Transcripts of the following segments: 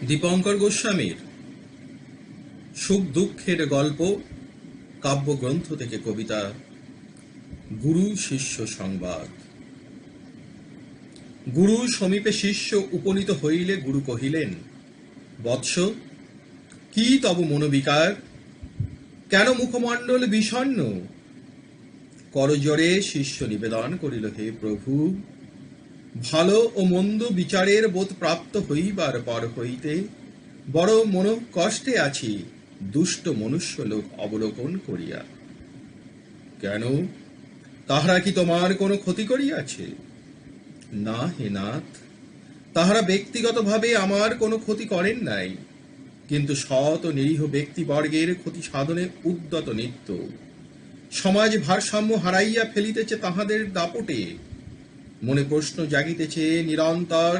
দীপঙ্কর গোস্বামীর সুখ দুঃখের গল্প কাব্যগ্রন্থ থেকে কবিতা গুরু শিষ্য সংবাদ। গুরু সমীপে শিষ্য উপনীত হইলে গুরু কহিলেন, বৎস, কি তব মনোবিকার? কেন মুখমণ্ডল বিষণ্ণ? করজোড়ে শিষ্য নিবেদন করিল, হে প্রভু, ভালো ও মন্দ বিচারের বোধ প্রাপ্ত হইবার পর হইতে বড় মন কষ্টে আছি দুষ্ট মনুষ্য লোক অবলোকন করিয়া। কেন, তাহারা কি তোমার কোনো ক্ষতি করিয়াছে? না হে নাথ, তাহারা ব্যক্তিগতভাবে আমার কোনো ক্ষতি করেন নাই, কিন্তু সৎ ও নিরীহ ব্যক্তিবর্গের ক্ষতি সাধনে উদ্যত নিত্য। সমাজ ভারসাম্য হারাইয়া ফেলিতেছে তাহাদের দাপটে। মনে প্রশ্ন জাগিতেছে নিরন্তর,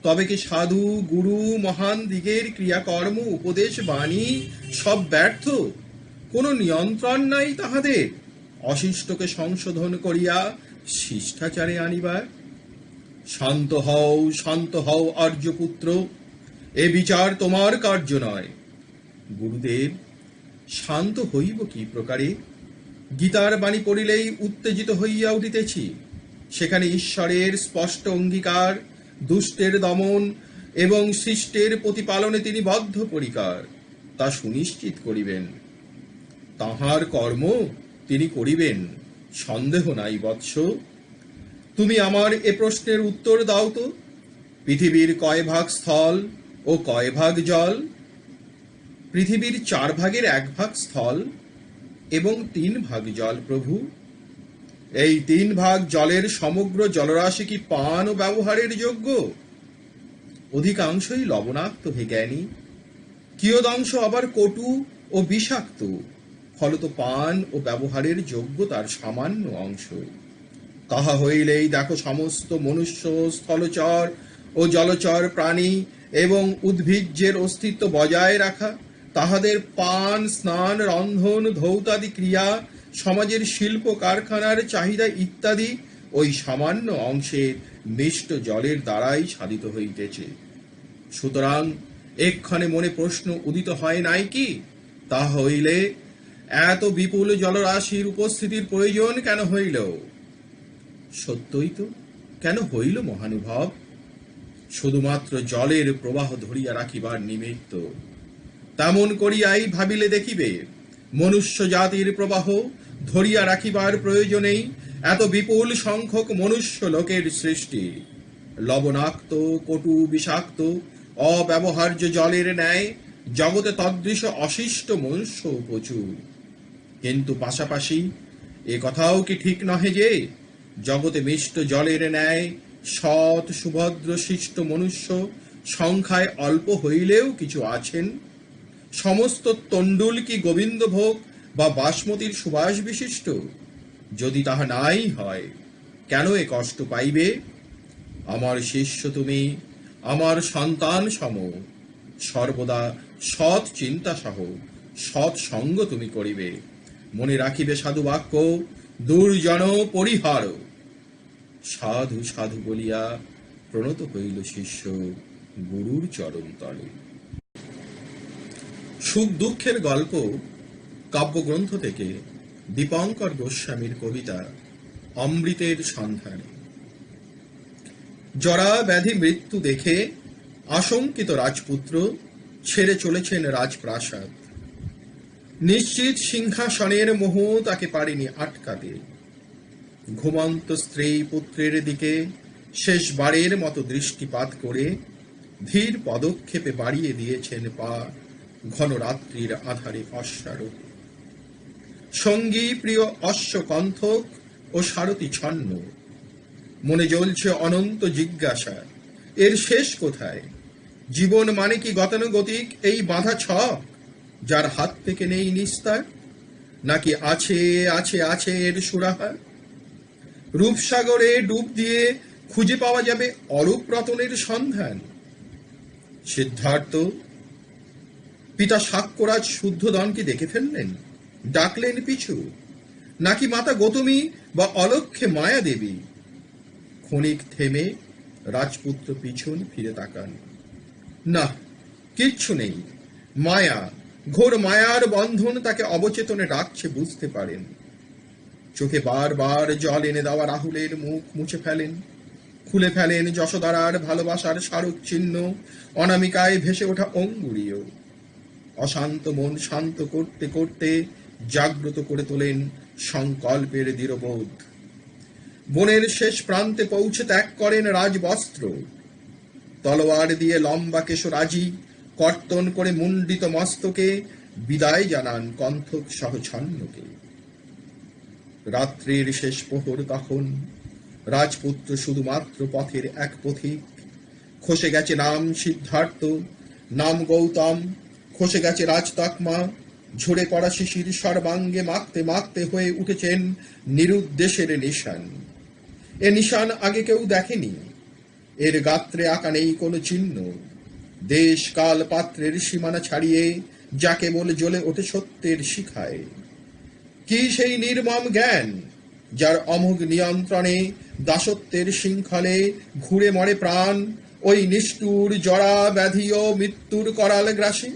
তবে কি সাধু গুরু মহান দিগের ক্রিয়াকর্ম উপদেশ বাণী সব ব্যর্থ? কোনো নিয়ন্ত্রণ নাই তাহাদের অশিষ্টকে সংশোধন করিয়া শিষ্টাচারে আনিবার? শান্ত হও আর্যপুত্র, এ বিচার তোমার কার্য নয়। গুরুদেব, শান্ত হইব কি প্রকারে? গীতার বাণী পড়িলেই উত্তেজিত হইয়া উঠিতেছি। সেখানে ঈশ্বরের স্পষ্ট অঙ্গীকার, দুষ্টের দমন এবং শিষ্টের প্রতিপালনে তিনি বদ্ধপরিকর, তা সুনিশ্চিত করিবেন। তাহার কর্ম তিনি করিবেন, সন্দেহ নাই বৎস। তুমি আমার এ প্রশ্নের উত্তর দাও তো। পৃথিবীর কয় ভাগ স্থল ও কয় ভাগ জল? পৃথিবীর 4 ভাগের 1 ভাগ স্থল এবং 3 ভাগ জল প্রভু। এই 3 ভাগ জলের সমগ্র জলরাশি কি পান ও ব্যবহারের যোগ্য? অধিকাংশই লবণাক্ত হে জ্ঞানী, কিয়দংশ আবার কটু ও বিষাক্ত, ফলত পান ও ব্যবহারের যোগ্য তার সামান্য অংশ। তাহা হইলেই দেখো, সমস্ত মনুষ্য, স্থলচর ও জলচর প্রাণী এবং উদ্ভিজ্জের অস্তিত্ব বজায় রাখা, তাহাদের পান, স্নান, রন্ধন, ধৌতাদি ক্রিয়া, সমাজের শিল্প কারখানার চাহিদা ইত্যাদি ওই সামান্য অংশের মিষ্ট জলের দ্বারাই সাধিত হইতেছে। সুতরাং এক্ষণে মনে প্রশ্ন উদিত হয় নাই কি, তাহা হইলে এত বিপুল জলরাশির উপস্থিতির প্রয়োজন কেন হইল? সত্যই তো, কেন হইল মহানুভব? শুধুমাত্র জলের প্রবাহ ধরিয়া রাখিবার নিমিত্ত। তেমন করিয়াই ভাবিলে দেখিবে, মনুষ্য জাতির প্রবাহ ধরিয়া রাখিবার প্রয়োজনেই এত বিপুল সংখ্যক মনুষ্য লোকের সৃষ্টি। লবণাক্ত, কটু, বিষাক্ত, অব্যবহার্য জলের ন্যায় জগতে তদৃশ অশিষ্ট মনুষ্য প্রচুর। কিন্তু পাশাপাশি এ কথাও কি ঠিক নহে যে জগতে মিষ্ট জলের ন্যায় সৎ, সুভদ্র, শিষ্ট মনুষ্য সংখ্যায় অল্প হইলেও কিছু আছেন? সমস্ত তণ্ডুল কি গোবিন্দভোগ বা বাসমতির সুবাস বিশিষ্ট? যদি তাহা নাই হয়, কেন এ কষ্ট পাইবে? আমার শিষ্য তুমি, আমার সন্তান সম, সর্বদা সৎ চিন্তা সহ সৎ সঙ্গ তুমি করিবে। মনে রাখিবে সাধু বাক্য, দুর্জন পরিহার। সাধু সাধু বলিয়া প্রণত হইল শিষ্য গুরুর চরণ তলে। সুখ দুঃখের গল্প কাব্যগ্রন্থ থেকে দীপঙ্কর গোস্বামীর কবিতা অমৃতের সন্ধানে। জরা ব্যাধি মৃত্যু দেখে আশঙ্কিত রাজপুত্র ছেড়ে চলেছেন রাজপ্রাসাদ। নিশ্চিত সিংহাসনের মোহ তাকে পারেনি আটকাতে। ঘুমন্ত স্ত্রী পুত্রের দিকে শেষবারের মতো দৃষ্টিপাত করে ধীর পদক্ষেপে বাড়িয়ে দিয়েছেন পা ঘন রাত্রির আধারে অশ্বারোহী। সঙ্গী প্রিয় অশ্বকণ্ঠক ও সারথি ছন্ন। মনে জ্বলছে অনন্ত জিজ্ঞাসা, এর শেষ কোথায়? জীবন মানে কি গতানুগতিক এই বাঁধা ছক, যার হাত থেকে নেই নিস্তার? নাকি আছে আছে আছে এর সুরাহা? রূপসাগরে ডুব দিয়ে খুঁজে পাওয়া যাবে অরূপ রতনের সন্ধান? সিদ্ধার্থ পিতা সাক্ষ্যরাজ শুদ্ধোদন কি দেখে ফেললেন, ডাকলেন পিছু? নাকি মাতা গৌতমী বা অলক্ষ্যে মায়া দেবী? ক্ষণিক থেমে রাজপুত্র পিছন ফিরে তাকান। না, কিচ্ছু নেই। মায়া, ঘোর মায়ার বন্ধন তাকে অবচেতনে রাখছে বুঝতে পারেন। চোখে বারবার জল এনে দেওয়া রাহুলের মুখ মুছে ফেলেন, খুলে ফেলেন যশোদারার ভালোবাসার স্মারক চিহ্ন, অনামিকায় ভেসে ওঠা অঙ্গুরীয়। অশান্ত মন শান্ত করতে করতে জাগ্রত করে তোলেন সংকল্পের দৃঢ়বোধ। বনের শেষ প্রান্তে পৌঁছে ত্যাগ করেন রাজবস্ত্র, তলোয়ার দিয়ে লম্বা কেশরাজি কর্তন করে মুন্ডিত মস্তকে বিদায় জানান কণ্ঠক সহ ছন্নকে। রাত্রির শেষ প্রহর তখন, রাজপুত্র শুধুমাত্র পথের এক পথিক। খসে গেছে নাম সিদ্ধার্থ, নাম গৌতম, খসে গেছে রাজতকমা, ঝরে পড়া শিশির সর্বাঙ্গে মাখতে মাখতে হয়ে উঠেছেন নিরুদ্দেশের নিশান। এ নিশান আগে কেউ দেখেনি, এর গাত্রে আঁকা নেই কোনো চিহ্ন। দেশ কাল পাত্রের সীমানা ছাড়িয়ে যা কেবল জ্বলে ওঠে সত্যের শিখায়। কি সেই নির্মম জ্ঞান, যার অমোঘ নিয়ন্ত্রণে দাসত্বের শৃঙ্খলে ঘুরে মরে প্রাণ ওই নিষ্ঠুর জরা ব্যাধি ও মৃত্যুর করাল গ্রাসে।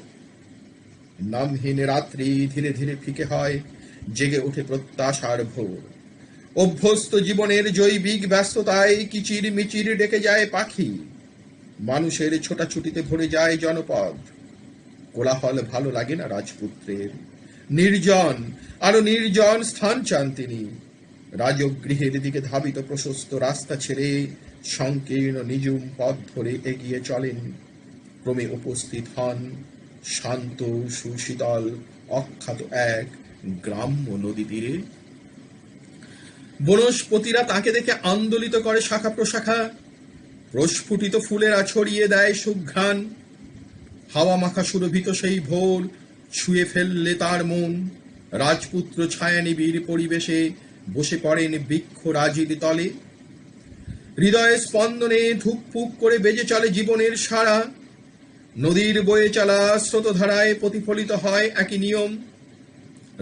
নামহীন রাত্রি ধীরে ধীরে ফিকে হয়, জেগে ওঠে প্রত্যাশার ভোর। অভ্যস্ত জীবনের জৈবিক ব্যস্ততায় কিচির মিচির ডেকে যায় পাখি। মানুষের ছোটাছুটিতে ভরে যায় জনপদ। কোলাহল ভালো লাগে না রাজপুত্রের। নির্জন, আরো নির্জন স্থান চান তিনি। রাজগৃহের দিকে ধাবিত প্রশস্ত রাস্তা ছেড়ে সংকীর্ণ নিঝুম পথ ধরে এগিয়ে চলেন। ক্রমে উপস্থিত হন শান্ত সুশীতল অখ্যাত এক গ্রাম্য নদী তীরে। বনস্পতিরা তাকে দেখে আন্দোলিত করে শাখা প্রশাখা, প্রস্ফুটিত ফুলেরা ছড়িয়ে দেয় সুঘ্রাণ। হাওয়া মাখা সুরভিত সেই ভোর ছুঁয়ে ফেললে তার মন। রাজপুত্র ছায়ানিবিড় পরিবেশে বসে পড়েন বৃক্ষ রাজির তলে। হৃদয়ে স্পন্দনে ধুকপুক করে বেজে চলে জীবনের সারা। নদীর বয়ে চলা স্রোতধারায় প্রতিফলিত হয় একই নিয়ম।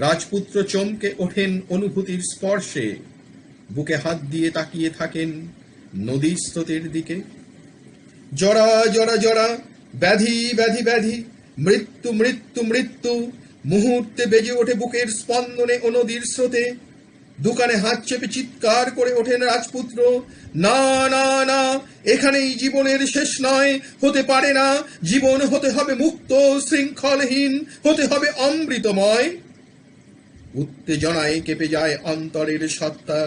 রাজপুত্র চমকে ওঠেন অনুভূতির স্পর্শে, বুকে হাত দিয়ে তাকিয়ে থাকেন নদীর স্রোতের দিকে। জরা জরা জরা, ব্যাধি ব্যাধি ব্যাধি, মৃত্যু মৃত্যু মৃত্যু, মুহূর্তে বেজে ওঠে বুকের স্পন্দনে ও নদীর স্রোতে। দোকানে হাত চেপে চিৎকার করে ওঠেন রাজপুত্র, না না না, এখানেই জীবনের শেষ নয়, হতে পারে না। জীবন হতে হবে মুক্ত, শৃঙ্খলহীন, হতে হবে অমৃতময়। উত্তেজনায় কেঁপে যায় অন্তরের সত্তা।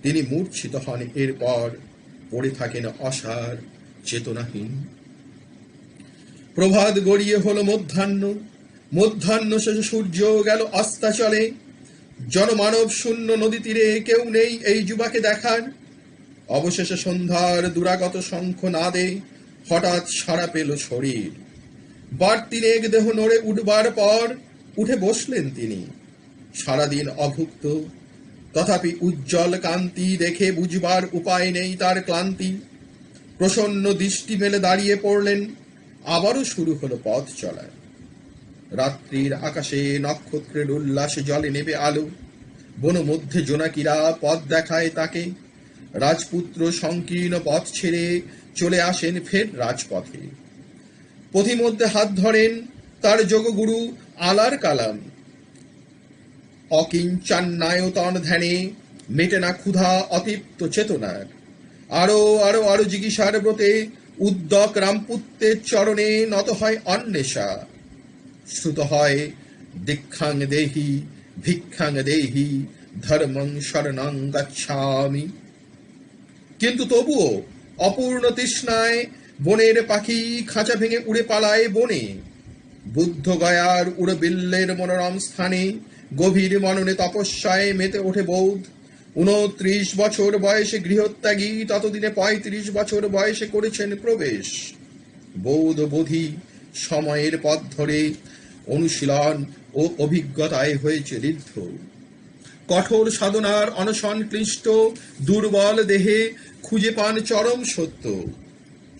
তিনি মূর্ছিত হন, এরপর পড়ে থাকেন অসার চেতনাহীন। প্রভাত গড়িয়ে হলো মধ্যাহ্ন। মধ্যাহ্ন শেষে সূর্য গেল অস্তাচলে। জনমানব শূন্য নদী তীরে কেউ নেই এই যুবাকে দেখার। অবশেষে সন্ধ্যার দুরাগত শঙ্খ নাদে হঠাৎ সাড়া পেল শরীর। বার তিনেক দেহ নড়ে উঠবার পর উঠে বসলেন তিনি। সারাদিন অভুক্ত, তথাপি উজ্জ্বল কান্তি দেখে বুঝবার উপায় নেই তার ক্লান্তি। প্রসন্ন দৃষ্টি মেলে দাঁড়িয়ে পড়লেন। আবারও শুরু হলো পথ চলা। রাত্রির আকাশে নক্ষত্রের উল্লাসে জলে নেবে আলো। বন মধ্যে জোনাকিরা পথ দেখায় তাকে। রাজপুত্র সংকীর্ণ পথ ছেড়ে চলে আসেন ফের রাজপথে। পথিমধ্যে হাত ধরেন তার যোগগুরু আলার কালাম। অকিঞ্চান্নায়তন ধ্যানে মেটে না ক্ষুধা অতৃপ্ত চেতনার। আরো আরো আরো জিজ্ঞাসার ব্রতে উদ্যক রামপুত্রের চরণে নত হয় অন্বেষা। শ্রুত হয় দীক্ষাং দেহি ভিক্ষাং দেহি ধর্মং শরণং গচ্ছামি। কিন্তু তবুও অপূর্ণ তৃষ্ণায় বনের পাখি খাঁচা ভেঙে উড়ে পালায় বনে। বুদ্ধ গয়ার উড়ো বিল্লের মনোরম স্থানে গভীর মননে তপস্যায় মেতে ওঠে বৌদ্ধ। 29 বছর বয়সে গৃহত্যাগী, ততদিনে 35 বছর বয়সে করেছেন প্রবেশ। বৌদ্ধ বোধি সময়ের পথ ধরে অনুশীলন ও অভিজ্ঞতায় হয়েছে ঋদ্ধ। কঠোর সাধনার অনশন ক্লিষ্ট দুর্বল দেহে খুঁজে পান চরম সত্য।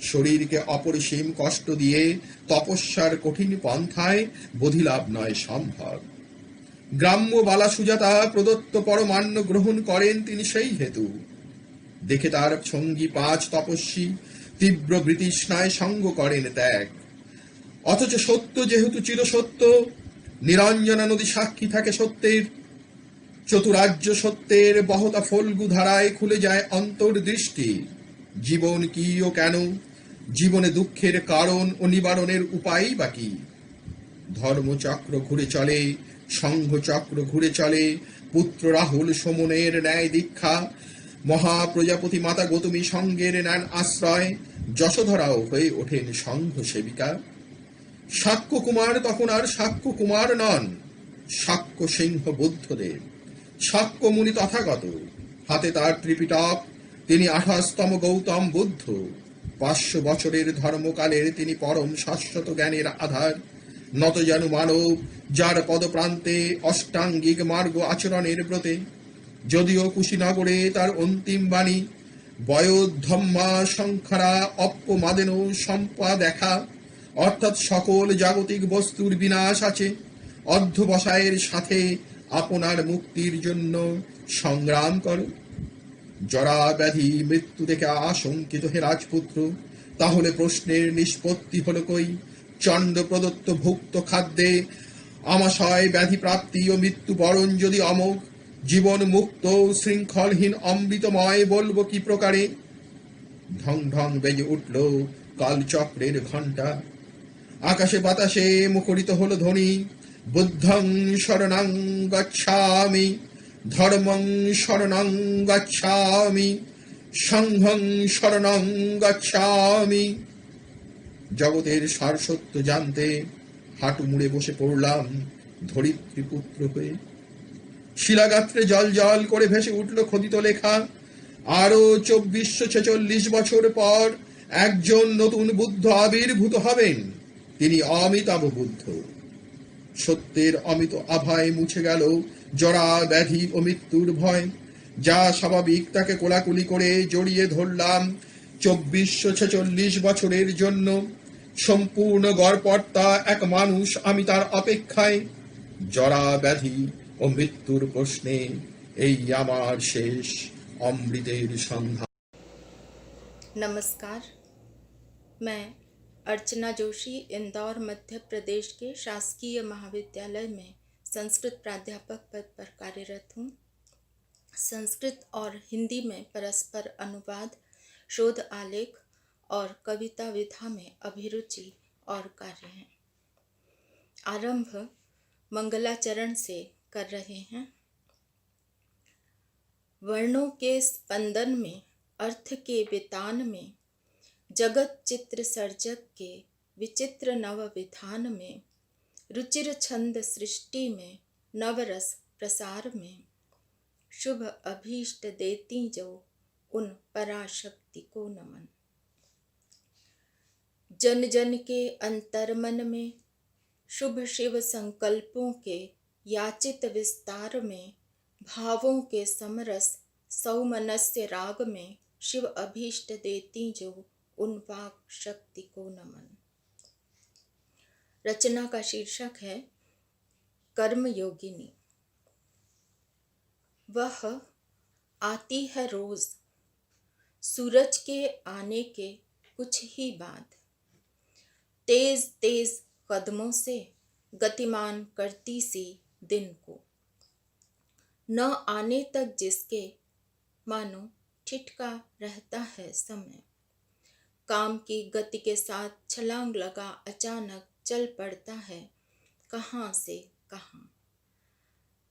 শরীরকে অপরিসীম কষ্ট দিয়ে তপস্যার কঠিন পন্থায় বোধিলাভ নয় সম্ভব। গ্রাম্য বালা সুজাতা প্রদত্ত পরমান্ন গ্রহণ করেন তিনি সেই হেতু। দেখে তার সঙ্গী 5 তপস্বী তীব্র বৃতৃষ্ণায় সঙ্গ করেন ত্যাগ। অথচ সত্য যেহেতু চিরসত্য, নিরঞ্জনা নদী সাক্ষী থাকে সত্যের, চতুরাজ্য সত্যের বহতা ফল্গু ধারায় খুলে যায় অন্তর্দৃষ্টি। জীবন কি ও কেন, জীবনে দুঃখের কারণ ও নিবারণের উপায় বা কি? ধর্মচক্র ঘুরে চলে, সংঘচক্র ঘুরে চলে, পুত্র রাহুল সমনের ন্যায় দীক্ষা, মহাপ্রজাপতি মাতা গৌতমী সঙ্গের নেন আশ্রয়, যশোধরাও হয়ে ওঠেন সংঘ সেবিকা। শাক্য কুমার তখন আর শাক্য কুমার নন, শাক্য সিংহ বুদ্ধদেব, শাক্য মুনি তথাগত। হাতে তার ত্রিপিটক, তিনি 28তম গৌতম বুদ্ধ। 500 বছরের ধর্মকালের তিনি পরম শাশ্বত জ্ঞানের আধার। নত যেন মানব, যার পদপ্রান্তে অষ্টাঙ্গিক মার্গ আচরণের ব্রতে। যদিও কুশীনগরে তার অন্তিম বাণী, বয়োধম্মা সংখ্যারা অপ্পমাদেন সম্পা দেখা, অর্থাৎ সকল জাগতিক বস্তুর বিনাশ আছে, অধ্যবসায়ের সাথে আপনার মুক্তির জন্য সংগ্রাম করো। জরা ব্যাধি মৃত্যু থেকে আশঙ্কিত হে রাজপুত্র, তাহলে প্রশ্নের নিষ্পত্তি হলো কই? চণ্ড প্রদত্ত ভুক্ত খাদ্যে আমাশয় ব্যাধি প্রাপ্তি ও মৃত্যু বরণ যদি অমোঘ, জীবন মুক্ত শৃঙ্খলহীন অমৃতময় বলবো কি প্রকারে? ঢং ঢং বেজে উঠল কালচক্রের ঘণ্টা, আকাশে বাতাসে মুখরিত হলো ধ্বনি, বুদ্ধং শরণং গচ্ছামি, ধর্মং শরণং গচ্ছামি, সংঘং শরণং গচ্ছামি। জগতের সারসত্য জানতে হাঁটু মুড়ে বসে পড়লাম ধরিত্রীপুত্র হয়ে। শিলাগাত্রে জল জল করে ভেসে উঠল খোদিত লেখা, আরো 2446 বছর পর একজন নতুন বুদ্ধ আবির্ভূত হবেন, তিনি অমিতাভ বুদ্ধ। সত্যের অমিত আভায় মুছে গেল জরা ব্যাধি ও মৃত্যুর ভয়। যা স্বাভাবিক তাকে কোলাকুলি করে জড়িয়ে ধরলাম 2446 বছরের জন্য। সম্পূর্ণ গড়পড়তা এক মানুষ আমি তার অপেক্ষায়। জরা ব্যাধি ও মৃত্যুর প্রশ্নে এই আমার শেষ অমৃতের সন্ধান। नमस्कार, मैं अर्चना जोशी इंदौर मध्य प्रदेश के शासकीय महाविद्यालय में संस्कृत प्राध्यापक पद पर कार्यरत हूँ। संस्कृत और हिंदी में परस्पर अनुवाद, शोध आलेख और कविता विधा में अभिरुचि और कार्य हैं। आरंभ मंगलाचरण से कर रहे हैं। वर्णों के स्पंदन में, अर्थ के वितान में, जगत चित्र सर्जक के विचित्र नव विधान में, रुचिर छंद सृष्टि में, नवरस प्रसार में, शुभ अभीष्ट देती जो उन पराशक्ति को नमन। जन जन के अंतर्मन में, शुभ शिव संकल्पों के याचित विस्तार में, भावों के समरस सौमनस्य राग में, शिव अभीष्ट देती जो उन वाक शक्ति को नमन। रचना का शीर्षक है कर्म योगिनी। वह आती है रोज सूरज के आने के कुछ ही बाद, तेज तेज कदमों से गतिमान करती सी दिन को, न आने तक जिसके मानो ठिठका रहता है समय, काम की गति के साथ छलांग लगा अचानक चल पड़ता है कहाँ से कहाँ।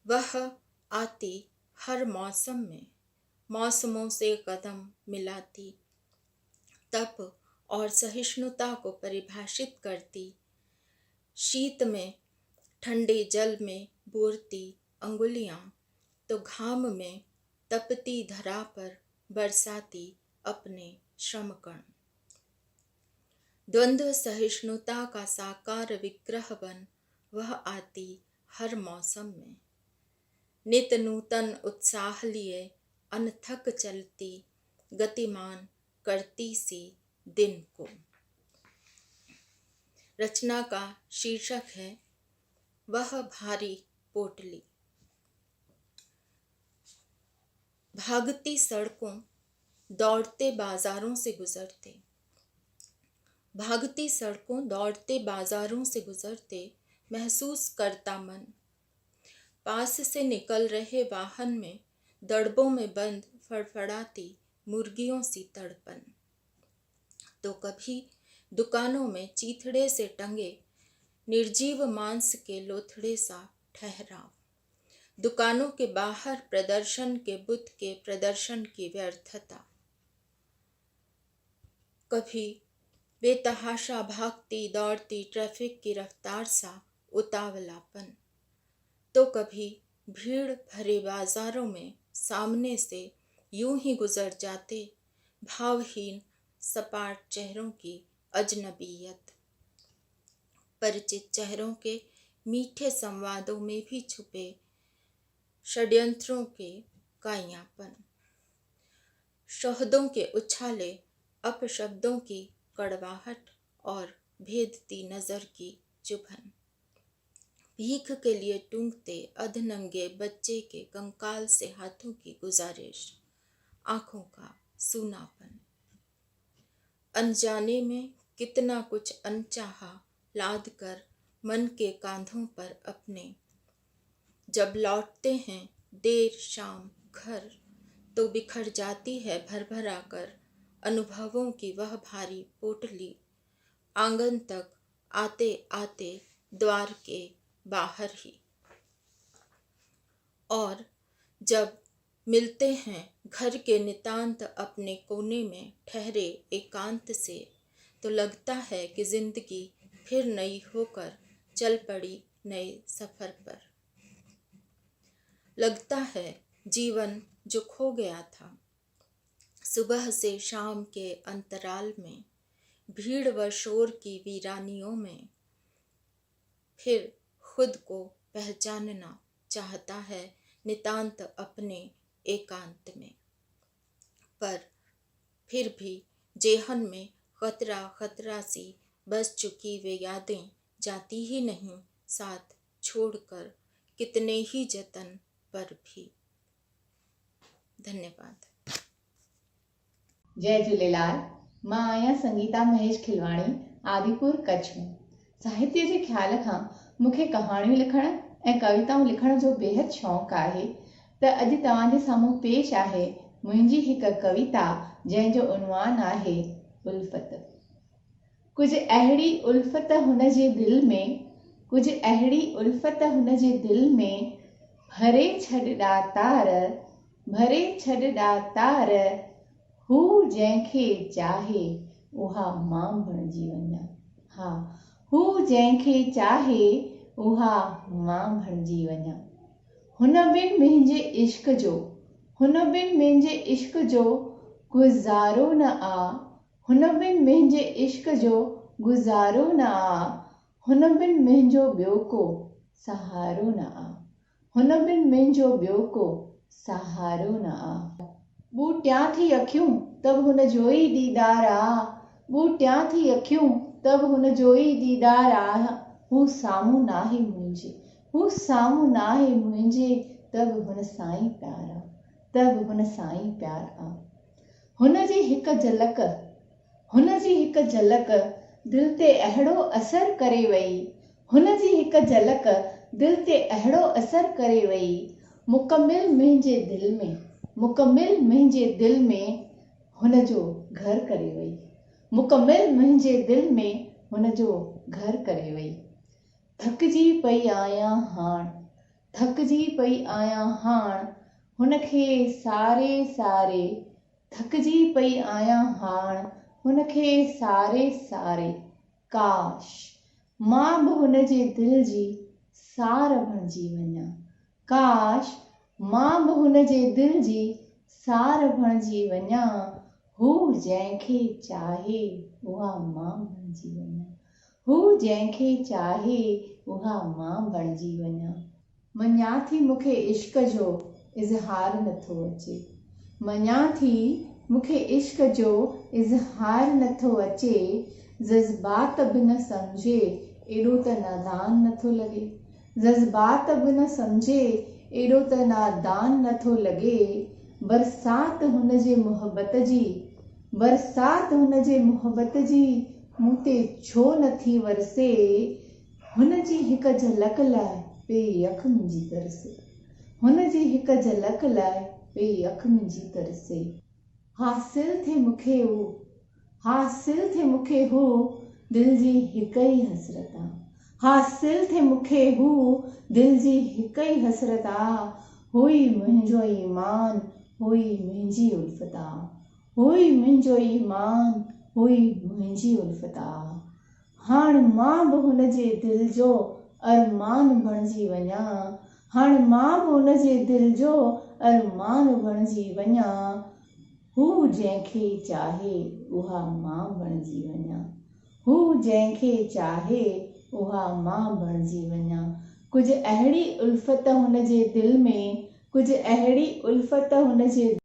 वह आती हर मौसम में, मौसमों से कदम मिलाती, तप और सहिष्णुता को परिभाषित करती, शीत में ठंडे जल में बोरती अंगुलियां, तो घाम में तपती धरा पर बरसाती अपने श्रमकण। द्वंद्व सहिष्णुता का साकार विग्रह बन वह आती हर मौसम में, नित नूतन उत्साह लिए अनथक चलती, गतिमान करती सी दिन को। रचना का शीर्षक है वह भारी पोटली। भागती सड़कों, दौड़ते बाजारों से गुजरते, भागती सड़कों दौड़ते बाजारों से गुजरते महसूस करता मन, पास से निकल रहे वाहन में दड़बों में बंद फड़फड़ाती मुर्गियों सी तड़पन। तो कभी दुकानों में चीथड़े से टंगे निर्जीव मांस के लोथड़े सा ठहराव, दुकानों के बाहर प्रदर्शन के बुत के प्रदर्शन की व्यर्थता। कभी बेतहाशा भागती दौड़ती ट्रैफिक की रफ्तार सा उतावलापन, तो कभी भीड़ भरे बाजारों में सामने से यूं ही गुजर जाते भावहीन सपाट चेहरों की अजनबीयत, परिचित चेहरों के मीठे संवादों में भी छुपे षड्यंत्रों के काइयापन, शहदों के उछाले अपशब्दों की कड़वाहट और भेदती नजर की चुभन, भीख के लिए टूंगते अधनंगे बच्चे के कंकाल से हाथों की गुजारिश, आंखों का सूनापन। अनजाने में कितना कुछ अनचाहा लाद कर मन के कांधों पर अपने, जब लौटते हैं देर शाम घर तो बिखर जाती है भरभरा कर अनुभवों की वह भारी पोटली, आंगन तक आते आते द्वार के बाहर ही। और जब मिलते हैं घर के नितांत अपने कोने में ठहरे एकांत से, तो लगता है कि जिंदगी फिर नई होकर चल पड़ी नए सफर पर। लगता है जीवन जो खो गया था सुबह से शाम के अंतराल में, भीड़ व शोर की वीरानियों में, फिर खुद को पहचानना चाहता है नितांत अपने एकांत में। पर फिर भी जेहन में खतरा खतरा सी बस चुकी वे यादें जाती ही नहीं साथ छोड़कर कितने ही जतन पर भी। धन्यवाद। जय झूलेलाल। मां आहियां संगीता महेश खिलवाणी, आदिपुर कच्छ में। साहित्य जे ख्याल खां मूंखे कहाणियूं लिखण ऐं कविताऊं लिखण जो बेहद शौक़ु आहे। त अॼु तव्हांजे साम्हूं पेश आहे मुंहिंजी हिकु कविता जंहिंजो उनवान आहे उल्फत। कुझु अहिड़ी उल्फत हुन जे दिलि में, कुझु अहिड़ी उल्फत हुन जे दिलि में, भरे छॾिया तार, भरे छॾिया तार, हू जंहिंखे चाहे उहा मां बणिजी वञा। हा, हू जंहिंखे चाहे उहा मां बणिजी वञा। हुन बिन मुंहिंजे इश्क जो, हुन बिन मुंहिंजे इश्क जो गुज़ारो न आ, हुन बिन मुंहिंजे इश्क जो गुज़ारो न आ, हुन बिन मुंहिंजो ॿियो को सहारो न आ, हुन बिन मुंहिंजो ॿियो को सहारो न आ। बूटियां थी अखियूं तब हुन जो ई दीदार आ, बूटियां थी अखियूं तब हुन जो ई दीदार आ। हू साम्हूं नाहे मुंहिंजे, हू साम्हूं नाहे मुंहिंजे, तब हुन साईं प्यार आ, तब हुन साईं प्यार आ। हुन जी हिकु झलक, हुन जी हिकु झलक दिल ते अहिड़ो असर करे वई, हुन जी हिकु झलक दिल ते अहिड़ो असर करे वई, मुकमिल मुंहिंजे दिल में, मुकमिल मुंहिंजे दिल में हुन जो घर करे वई, मुकमिल मुंहिंजे दिल में हुन जो घर करे वई। थकिजी पई आहियां हाण, थकिजी पई आहियां हाण, हुनखे सारे सारे, थकिजी पई आहियां हाण, हुनखे सारे सारे। काश मां बि हुन जे दिल जी सार बणिजी वञा, काश मां बि हुन जे दिल जी सार बणिजी वञा। हू जंहिंखे चाहे उहा मां बणिजी वञा, हू जंहिंखे चाहे उहा मां बणिजी वञा। मञा थी मूंखे इश्क जो इज़हार नथो अचे, मञा थी मूंखे इश्क जो इज़हार नथो अचे, जज़्बात बि न सम्झे एॾो त नादान नथो लॻे, जज़्बात बि न सम्झे एॾो त नादान नथो लॻे। बरसात हुन जे मुहबत जी, बरसात हुन जे मुहबत जी मूं ते छो नथी वरसे, हुन जी हिक झलक लाइ पेई अख मुंहिंजी तरसे, हुन जी हिक झलक लाइ पेई अख मुंहिंजी तरसे। हासिल थे मूंखे हू, हासिल थे मूंखे हू, दिल जी हिक ई हसरत आ, हासिल थे मूंखे हू, दिल जी हिक ई हसरत आ। हुई मुंहिंजो ईमान, हुई मुंहिंजी उल्फत आ, हुई मुंहिंजो ईमान, हुई मुंहिंजी उल्फत आ। हाण मां बि हुन जे दिल जो अरमान बणिजी वञा, हाण मां बि हुन जे दिल जो अरमान बणिजी वञा। हू जंहिंखे चाहे उहा मां बणिजी वञा, हू जंहिंखे चाहे उहा मां बणिजी वञा। कुझु अहिड़ी उल्फत हुन जे दिल में, कुझु अहिड़ी उल्फत हुन जे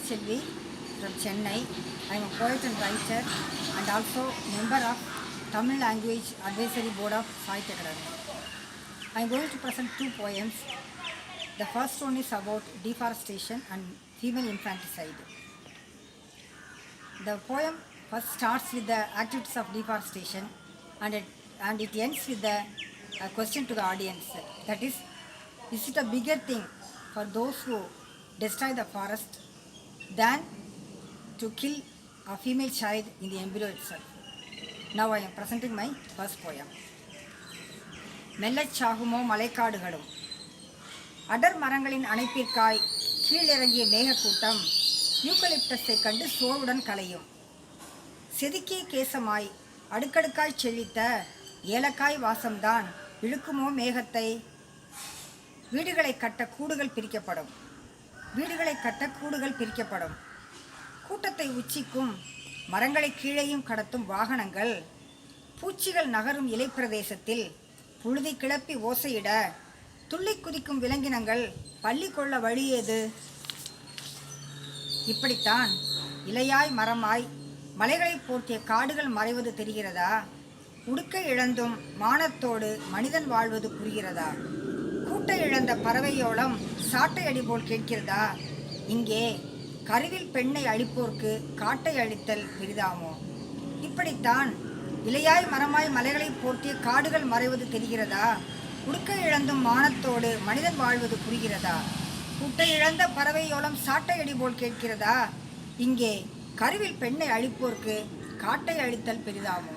Selvi from Chennai. I am a poet and writer and also member of Tamil Language Advisory Board of Sahitya Akademi. I am going to present two poems. The first one is about deforestation and female infanticide. The poem first starts with the activities of deforestation and it ends with the question to the audience. That is it a bigger thing for those who destroy the forest than to kill a female child in the embryo itself? Now I am presenting my first poem. மெல்லச் சாகுமோ மலைக்காடுகளும். அடர் மரங்களின் அணைப்பிற்காய் கீழிறங்கிய மேகக்கூட்டம் யூக்கலிப்டஸை கண்டு சோர்வுடன் கலையும். செதுக்கிய கேசமாய் அடுக்கடுக்காய் செழித்த ஏலக்காய் வாசம்தான் இழுக்குமோ மேகத்தை. வீடுகளை கட்ட கூடுகள் பிரிக்கப்படும், வீடுகளை கட்ட கூடுகள் பிரிக்கப்படும். கூட்டத்தை உச்சிக்கும் மரங்களை கீழேயும் கடத்தும் வாகனங்கள், பூச்சிகள் நகரும் இலைப்பிரதேசத்தில் புழுதி கிளப்பி ஓசையிட துள்ளி குதிக்கும் விலங்கினங்கள் பள்ளி கொள்ள வழியேது. இப்படித்தான் இலையாய் மரமாய் மலைகளை போர்த்திய காடுகள் மறைவது தெரிகிறதா? உடுக்கை இழந்தும் மானத்தோடு மனிதன் வாழ்வது புரிகிறதா? கூட்டை இழந்த பறவையோளம் சாட்டை அடி போல் கேட்கிறதா? இங்கே கருவில் பெண்ணை அழிப்போர்க்கு காட்டை அழித்தல் பெரிதாமோ? இப்படித்தான் இலையாய் மரமாய் மலைகளை போர்த்திய காடுகள் மறைவது தெரிகிறதா? உடுக்கை இழந்தும் மானத்தோடு மனிதன் வாழ்வது புரிகிறதா? கூட்டை இழந்த பறவையோளம் சாட்டை அடி போல் கேட்கிறதா? இங்கே கருவில் பெண்ணை அழிப்போர்க்கு காட்டை அழித்தல் பெரிதாமோ?